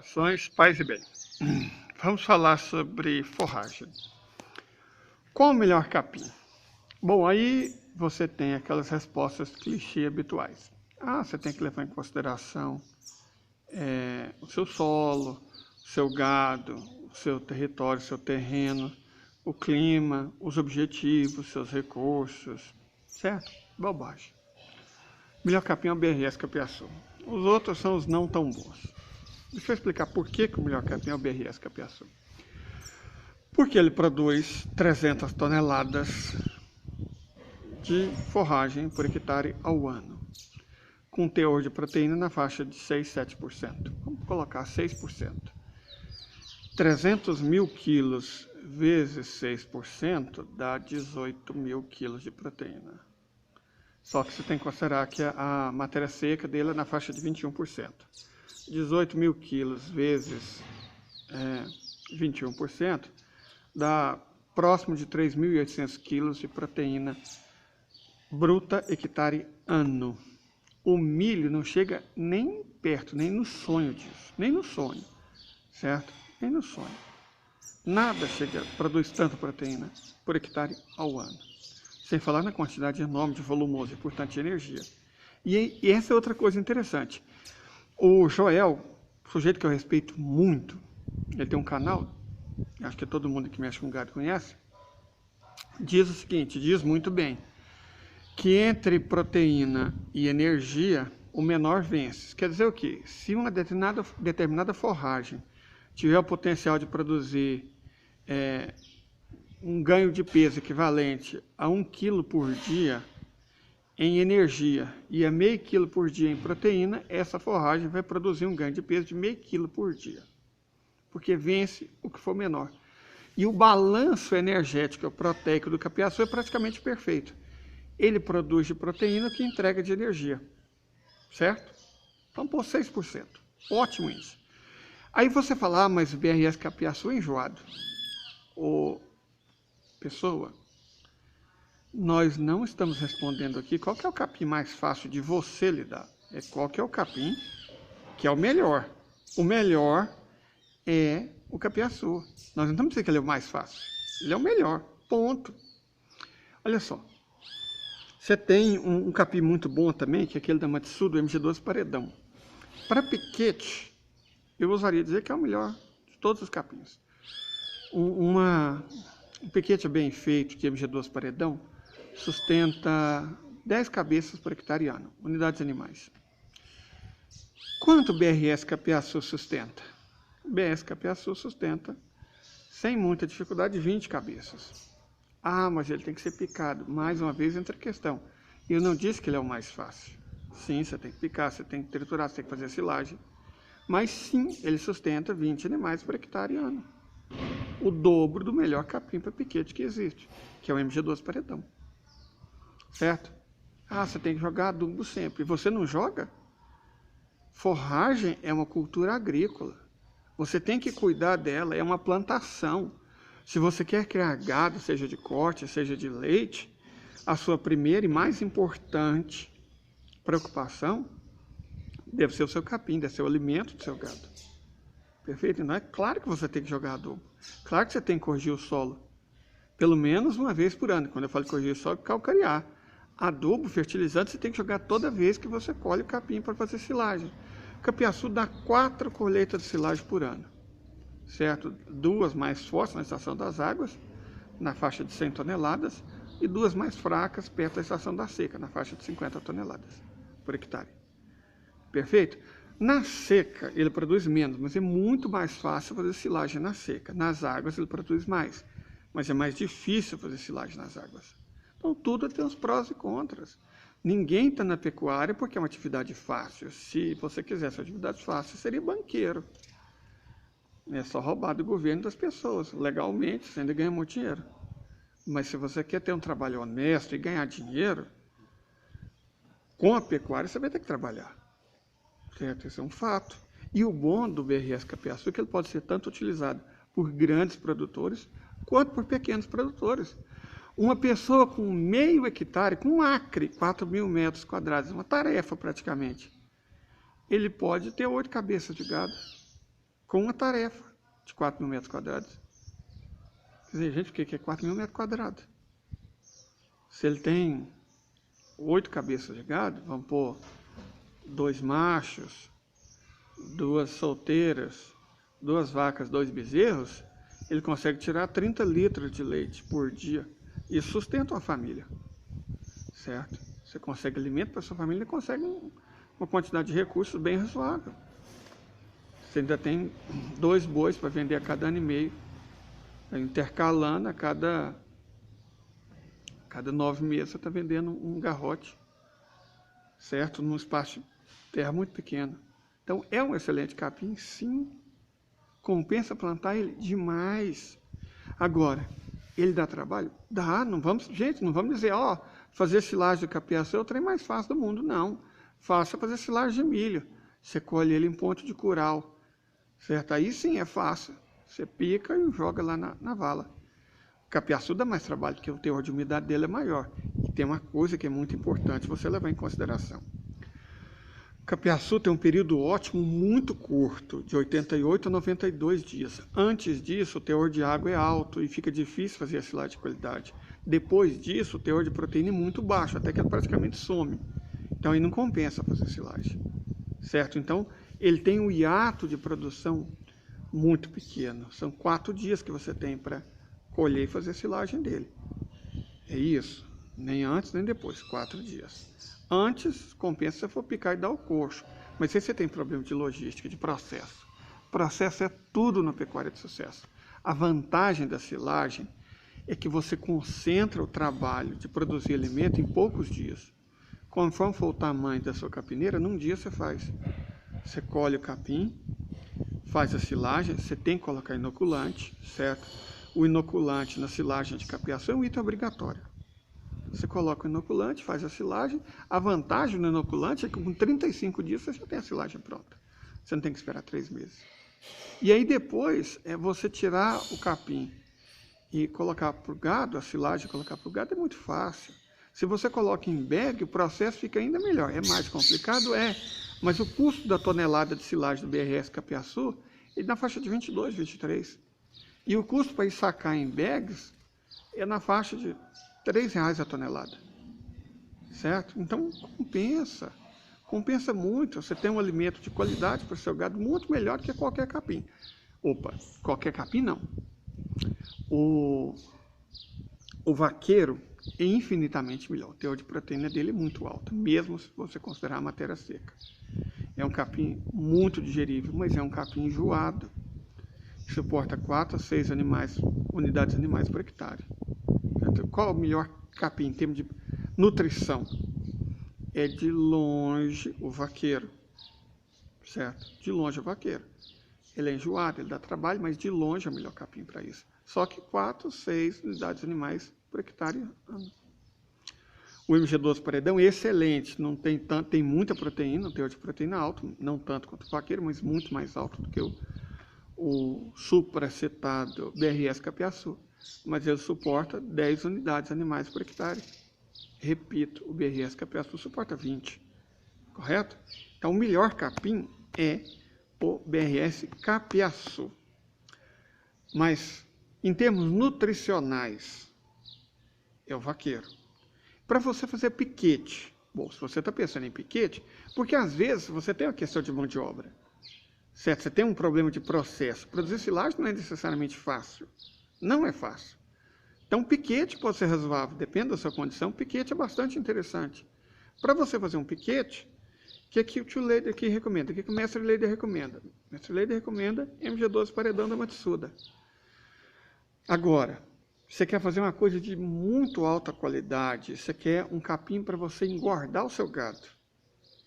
Saudações, paz e bem. Vamos falar sobre forragem. Qual o melhor capim? Bom, aí você tem aquelas respostas clichê habituais. Você tem que levar em consideração o seu solo, o seu gado, o seu território, o seu terreno, o clima, os objetivos, seus recursos, certo? Bobagem. O melhor capim é o BRS Capiaçu. Os outros são os não tão bons. Deixa eu explicar por que o melhor capim é o BRS Capiaçu. Porque ele produz 300 toneladas de forragem por hectare ao ano, com teor de proteína na faixa de 6, 7%. Vamos colocar 6%. 300 mil quilos vezes 6% dá 18 mil quilos de proteína. Só que você tem que considerar que a matéria seca dele é na faixa de 21%. 18 mil quilos vezes 21% dá próximo de 3.800 quilos de proteína bruta hectare ano. O milho não chega nem perto, nem no sonho disso, nem no sonho, certo? Nem no sonho. Nada produz tanta proteína por hectare ao ano. Sem falar na quantidade enorme de volumoso e, portanto, de energia. E essa é outra coisa interessante. O Joel, sujeito que eu respeito muito, ele tem um canal, acho que todo mundo que mexe com gado conhece, diz o seguinte, diz muito bem, que entre proteína e energia, o menor vence. Quer dizer o quê? Se uma determinada forragem tiver o potencial de produzir um ganho de peso equivalente a 1 kg por dia em energia e a meio quilo por dia em proteína, essa forragem vai produzir um ganho de peso de meio quilo por dia, porque vence o que for menor. E o balanço energético proteico do capiaçu é praticamente perfeito. Ele produz de proteína o que entrega de energia, certo? Então, por 6%. Ótimo isso. Aí você fala, mas o BRS capiaçu é enjoado. Pessoa, nós não estamos respondendo aqui qual que é o capim mais fácil de você lidar. É qual que é o capim que é o melhor. O melhor é o capiaçu. Nós não estamos dizendo que ele é o mais fácil. Ele é o melhor. Ponto. Olha só. Você tem um capim muito bom também, que é aquele da Matsu, do MG12 Paredão. Para piquete, eu ousaria dizer que é o melhor de todos os capins. Um piquete bem feito de MG12 Paredão sustenta 10 cabeças por hectare ano, unidades animais. Quanto o BRS Capiaçu sustenta? O BRS Capiaçu sustenta, sem muita dificuldade, 20 cabeças. Mas ele tem que ser picado. Mais uma vez entra a questão. Eu não disse que ele é o mais fácil. Sim, você tem que picar, você tem que triturar, você tem que fazer silagem. Mas sim, ele sustenta 20 animais por hectare ano. O dobro do melhor capim para piquete que existe, que é o MG12 Paredão. Certo? Você tem que jogar adubo sempre. E você não joga? Forragem é uma cultura agrícola. Você tem que cuidar dela, é uma plantação. Se você quer criar gado, seja de corte, seja de leite, a sua primeira e mais importante preocupação deve ser o seu capim, deve ser o alimento do seu gado. Perfeito? Não é claro que você tem que jogar adubo. Claro que você tem que corrigir o solo. Pelo menos uma vez por ano. Quando eu falo de corrigir o solo, calcarear. Adubo, fertilizante, você tem que jogar toda vez que você colhe o capim para fazer silagem. O capiaçu dá 4 colheitas de silagem por ano. Certo? 2 mais fortes na estação das águas, na faixa de 100 toneladas, e 2 mais fracas perto da estação da seca, na faixa de 50 toneladas por hectare. Perfeito? Na seca, ele produz menos, mas é muito mais fácil fazer silagem na seca. Nas águas, ele produz mais, mas é mais difícil fazer silagem nas águas. Então, tudo tem os prós e contras. Ninguém está na pecuária porque é uma atividade fácil. Se você quisesse uma atividade fácil, seria banqueiro. É só roubar do governo das pessoas. Legalmente, você ainda ganha muito dinheiro. Mas se você quer ter um trabalho honesto e ganhar dinheiro, com a pecuária você vai ter que trabalhar. Certo? Isso é um fato. E o bom do BRS Capiaçu é que ele pode ser tanto utilizado por grandes produtores, quanto por pequenos produtores. Uma pessoa com meio hectare, com um acre, 4.000 metros quadrados, uma tarefa praticamente, ele pode ter 8 cabeças de gado. com uma tarefa de 4.000 metros quadrados. Quer dizer, gente, o que é 4.000 metros quadrados? Se ele tem 8 cabeças de gado, vamos pôr 2 machos, 2 solteiras, 2 vacas, 2 bezerros, ele consegue tirar 30 litros de leite por dia. Isso sustenta uma família, certo? Você consegue alimento para sua família e consegue uma quantidade de recursos bem razoável. Você ainda tem 2 bois para vender a cada ano e meio, intercalando a cada 9 meses você está vendendo um garrote, certo? Num espaço de terra muito pequeno. Então é um excelente capim, sim. Compensa plantar ele demais. Agora, ele dá trabalho? Dá, não vamos dizer, fazer silagem de capiaçu é o trem mais fácil do mundo, não. Faça fazer silagem de milho. Você colhe ele em ponto de curau, certo? Aí sim é fácil. Você pica e joga lá na vala. O capiaçu dá mais trabalho, porque o teor de umidade dele é maior. E tem uma coisa que é muito importante você levar em consideração. O capiaçu tem um período ótimo muito curto, de 88 a 92 dias. Antes disso, o teor de água é alto e fica difícil fazer a silagem de qualidade. Depois disso, o teor de proteína é muito baixo, até que ele praticamente some. Então, aí não compensa fazer silagem, certo? Então, ele tem um hiato de produção muito pequeno. São 4 dias que você tem para colher e fazer a silagem dele. É isso. Nem antes, nem depois. 4 dias. Antes, compensa se você for picar e dar o coxo. Mas se você tem problema de logística, de processo. Processo é tudo na pecuária de sucesso. A vantagem da silagem é que você concentra o trabalho de produzir alimento em poucos dias. Conforme for o tamanho da sua capineira, num dia você faz. Você colhe o capim, faz a silagem, você tem que colocar inoculante, certo? O inoculante na silagem de capiaçu é um item obrigatório. Você coloca o inoculante, faz a silagem. A vantagem do inoculante é que com 35 dias você já tem a silagem pronta. Você não tem que esperar 3 meses. E aí depois, você tirar o capim e colocar para o gado, a silagem colocar para o gado é muito fácil. Se você coloca em bag, o processo fica ainda melhor. É mais complicado? Mas o custo da tonelada de silagem do BRS Capiaçu é na faixa de 22, 23. E o custo para ir sacar em bags é na faixa de R$3 a tonelada, certo? Então, compensa muito. Você tem um alimento de qualidade para o seu gado muito melhor do que qualquer capim. Qualquer capim não. O vaqueiro é infinitamente melhor. O teor de proteína dele é muito alto, mesmo se você considerar a matéria seca. É um capim muito digerível, mas é um capim enjoado. Suporta 4 a 6 unidades animais por hectare. Qual o melhor capim em termos de nutrição? É de longe o vaqueiro, certo? De longe o vaqueiro. Ele é enjoado, ele dá trabalho, mas de longe é o melhor capim para isso. Só que 4, 6 unidades animais por hectare ano. O MG12 paredão é excelente, não tem muita proteína, um teor de proteína alto, não tanto quanto o vaqueiro, mas muito mais alto do que o supracetado BRS Capiaçu. Mas ele suporta 10 unidades animais por hectare. Repito, o BRS Capiaçu suporta 20, correto? Então, o melhor capim é o BRS Capiaçu. Mas, em termos nutricionais, é o vaqueiro. Para você fazer piquete, se você está pensando em piquete, porque às vezes você tem uma questão de mão de obra, certo? Você tem um problema de processo. Produzir silagem não é necessariamente fácil. Não é fácil. Então, piquete pode ser razoável, depende da sua condição. Piquete é bastante interessante. Para você fazer um piquete, o que o tio Leider aqui recomenda? O que o mestre Leider recomenda? O mestre Leider recomenda MG12 paredão da Matsuda. Agora, você quer fazer uma coisa de muito alta qualidade, você quer um capim para você engordar o seu gado.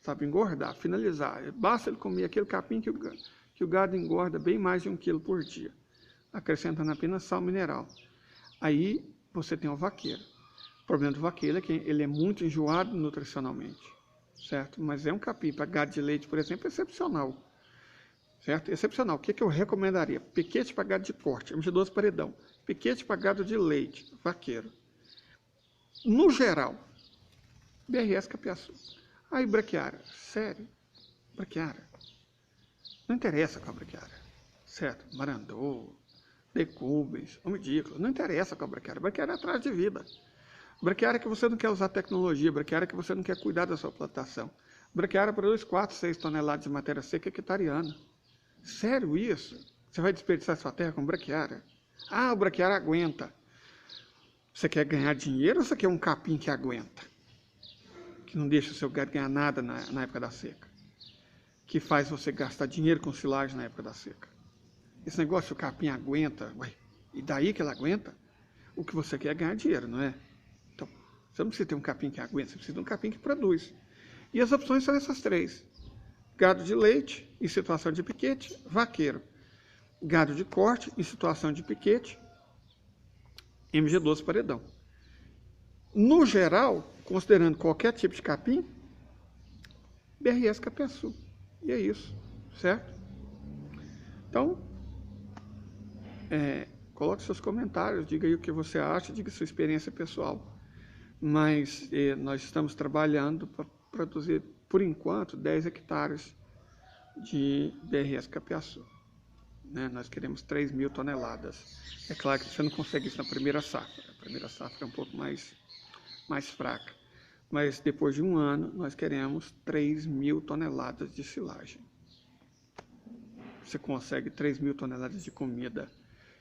Sabe, engordar, finalizar. Basta ele comer aquele capim que o gado engorda bem mais de 1 quilo por dia, acrescentando apenas sal mineral. Aí você tem o vaqueiro. O problema do vaqueiro é que ele é muito enjoado nutricionalmente, certo? Mas é um capim para gado de leite, por exemplo, excepcional, certo? Excepcional. O que eu recomendaria? Piquete para gado de corte, MG12 paredão. Piquete para gado de leite, vaqueiro. No geral, BRS Capiaçu. Aí braquiária, sério? Braquiária. Não interessa com a braquiária. certo? Marandô, decubens, umidícola, não interessa qual braquiária. Braquiária é atrás de vida. Braquiária é que você não quer usar tecnologia, braquiária é que você não quer cuidar da sua plantação. Braquiária produz 4, 6 toneladas de matéria seca hectariana. Sério isso? Você vai desperdiçar sua terra com braquiária? Ah, o braquiária aguenta. Você quer ganhar dinheiro ou você quer um capim que aguenta? Que não deixa o seu gado ganhar nada na época da seca? Que faz você gastar dinheiro com silagem na época da seca? Esse negócio, o capim aguenta, ué, e daí que ela aguenta? O que você quer é ganhar dinheiro, não é? Então, você não precisa ter um capim que aguenta, você precisa de um capim que produz. E as opções são essas três. Gado de leite, em situação de piquete, vaqueiro. Gado de corte, em situação de piquete, MG12 paredão. No geral, considerando qualquer tipo de capim, BRS Capiaçu. E é isso, certo? Então, coloque seus comentários, diga aí o que você acha, diga sua experiência pessoal. Mas nós estamos trabalhando para produzir, por enquanto, 10 hectares de BRS Capiaçu. Né? Nós queremos 3.000 toneladas. É claro que você não consegue isso na primeira safra. A primeira safra é um pouco mais fraca. Mas depois de um ano, nós queremos 3.000 toneladas de silagem. Você consegue 3.000 toneladas de comida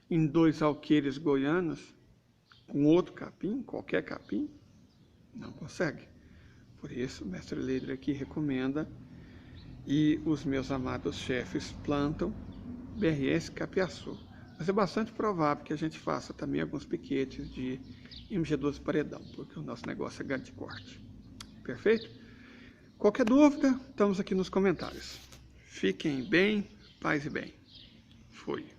em 2 alqueires goianos, com outro capim, qualquer capim? Não consegue. Por isso, o mestre Leider aqui recomenda, e os meus amados chefes plantam BRS Capiaçu. Mas é bastante provável que a gente faça também alguns piquetes de MG12 paredão, porque o nosso negócio é gado de corte. Perfeito? Qualquer dúvida, estamos aqui nos comentários. Fiquem bem, paz e bem. Fui.